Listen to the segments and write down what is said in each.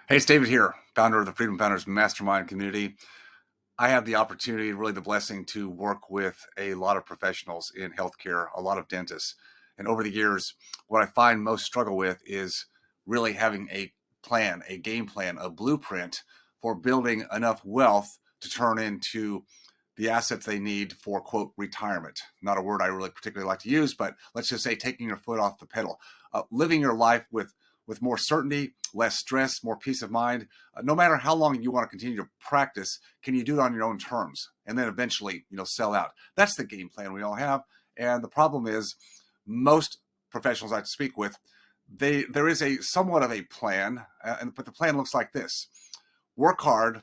Hey, it's David here, founder of the Freedom Founders Mastermind community. I have the opportunity, really the blessing, to work with a lot of professionals in healthcare, a lot of dentists. And over the years, what I find most struggle with is really having a plan, a game plan, a blueprint for building enough wealth to turn into the assets they need for, quote, retirement. Not a word I really particularly like to use, but let's just say taking your foot off the pedal, living your life with more certainty, less stress, more peace of mind. No matter how long you want to continue to practice, can you do it on your own terms? And then eventually, sell out. That's the game plan we all have. And the problem is most professionals I speak with, there is a somewhat of a plan, but the plan looks like this: work hard,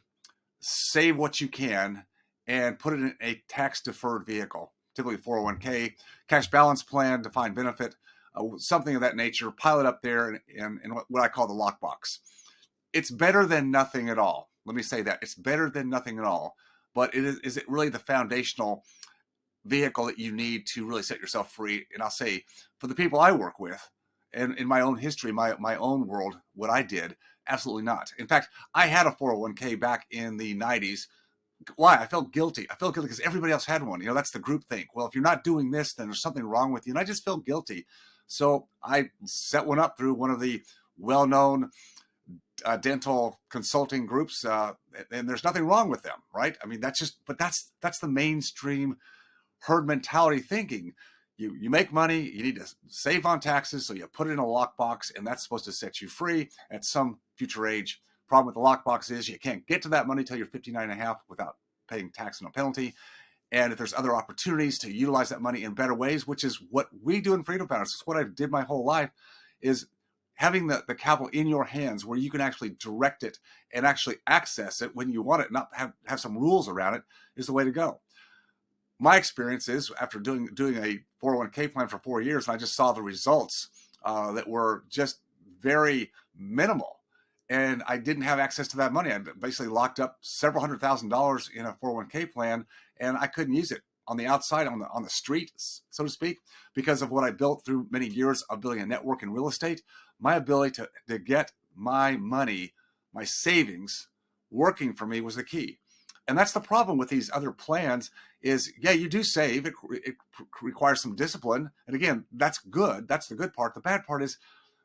save what you can, and put it in a tax deferred vehicle, typically 401k, cash balance plan, defined benefit, something of that nature. Pile it up there in what I call the lockbox. It's better than nothing at all. Let me say that it's better than nothing at all. But is it really the foundational vehicle that you need to really set yourself free? And I'll say, for the people I work with, and in my own history, my own world, what I did, absolutely not. In fact, I had a 401k back in the 90s. Why? I felt guilty. I felt guilty because everybody else had one. That's the group think. Well, if you're not doing this, then there's something wrong with you. And I just felt guilty. So I set one up through one of the well-known dental consulting groups, and there's nothing wrong with them, right? I mean, that's the mainstream herd mentality thinking. You make money, you need to save on taxes, so you put it in a lockbox, and that's supposed to set you free at some future age. Problem with the lockbox is you can't get to that money till you're 59 and a half without paying tax and a penalty. And if there's other opportunities to utilize that money in better ways, which is what we do in Freedom Founders, it's what I did my whole life, is having the capital in your hands where you can actually direct it and actually access it when you want it, not have some rules around it, is the way to go. My experience is, after doing a 401k plan for 4 years, and I just saw the results that were just very minimal. And I didn't have access to that money. I basically locked up several $100,000 in a 401k plan, and I couldn't use it on the outside, on the street, so to speak, because of what I built through many years of building a network in real estate. My ability to get my money, my savings, working for me was the key. And that's the problem with these other plans is, yeah, you do save. It requires some discipline. And again, that's good. That's the good part. The bad part is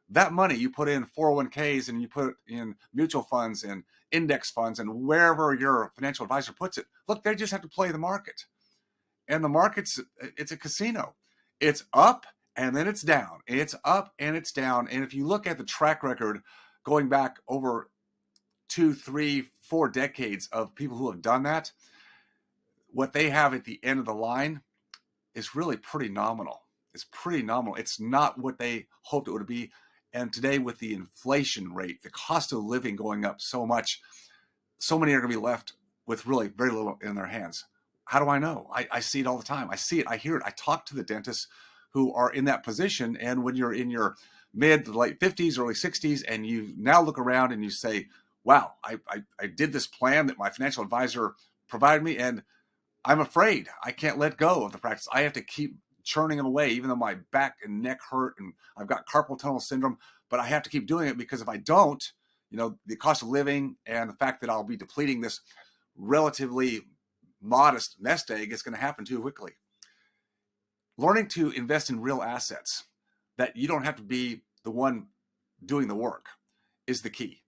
that money you put in 401ks and you put in mutual funds and index funds and wherever your financial advisor puts it. Look, they just have to play the market. And the market's, it's a casino. It's up and then it's down. It's up and it's down. And if you look at the track record going back over 2, 3, 4 decades of people who have done that, what they have at the end of the line is really pretty nominal. It's pretty nominal. It's not what they hoped it would be. And today, with the inflation rate, the cost of living going up so much, so many are going to be left with really very little in their hands. How do I know? I see it all the time. I see it. I hear it. I talk to the dentists who are in that position. And when you're in your mid to late 50s, early 60s, and you now look around and you say, wow, I did this plan that my financial advisor provided me, and I'm afraid I can't let go of the practice. I have to keep churning them away, even though my back and neck hurt and I've got carpal tunnel syndrome, but I have to keep doing it because if I don't, the cost of living and the fact that I'll be depleting this relatively modest nest egg is going to happen too quickly. Learning to invest in real assets that you don't have to be the one doing the work is the key.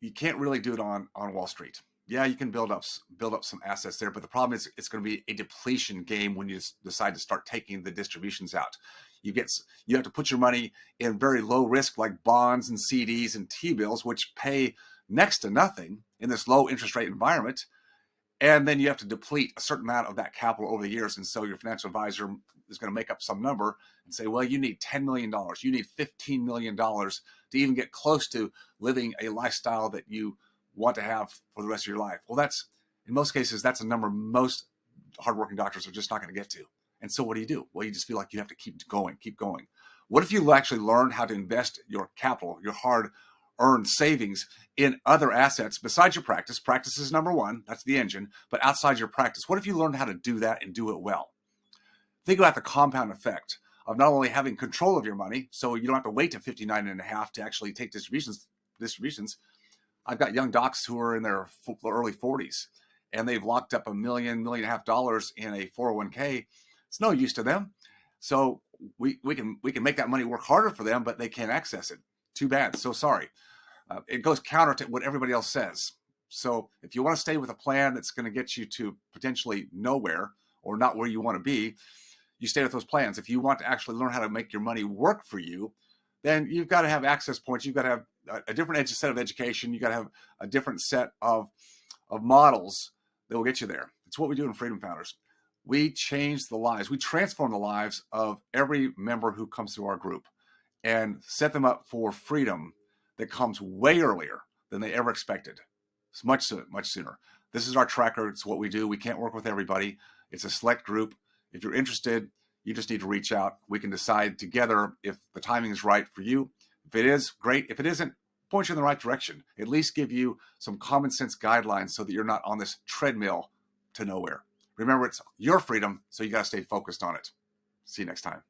You can't really do it on Wall Street. Yeah, you can build up some assets there, but the problem is it's going to be a depletion game when you decide to start taking the distributions out. You have to put your money in very low risk, like bonds and CDs and T-bills, which pay next to nothing in this low interest rate environment. And then you have to deplete a certain amount of that capital over the years. And so your financial advisor is going to make up some number and say, well, you need $10 million. You need $15 million to even get close to living a lifestyle that you want to have for the rest of your life. Well, in most cases, that's a number most hardworking doctors are just not going to get to. And so what do? Well, you just feel like you have to keep going. What if you actually learn how to invest your capital, your hard-earned savings in other assets besides your practice? Practice is number one. That's the engine. But outside your practice, what if you learned how to do that and do it well? Think about the compound effect of not only having control of your money, so you don't have to wait to 59 and a half to actually take distributions. distributions. I've got young docs who are in their early 40s, and they've locked up $1.5 million in a 401k. It's no use to them. So we can make that money work harder for them, but they can't access it. Too bad. So sorry. It goes counter to what everybody else says. So if you want to stay with a plan that's going to get you to potentially nowhere or not where you want to be, you stay with those plans. If you want to actually learn how to make your money work for you, then you've got to have access points. You've got to have a different set of education. You've got to have a different set of models that will get you there. It's what we do in Freedom Founders. We change the lives. We transform the lives of every member who comes through our group and set them up for freedom that comes way earlier than they ever expected. It's much sooner. This is our tracker. It's what we do. We can't work with everybody. It's a select group. If you're interested, you just need to reach out. We can decide together if the timing is right for you. If it is, great. If it isn't, point you in the right direction. At least give you some common sense guidelines so that you're not on this treadmill to nowhere. Remember, it's your freedom, so you got to stay focused on it. See you next time.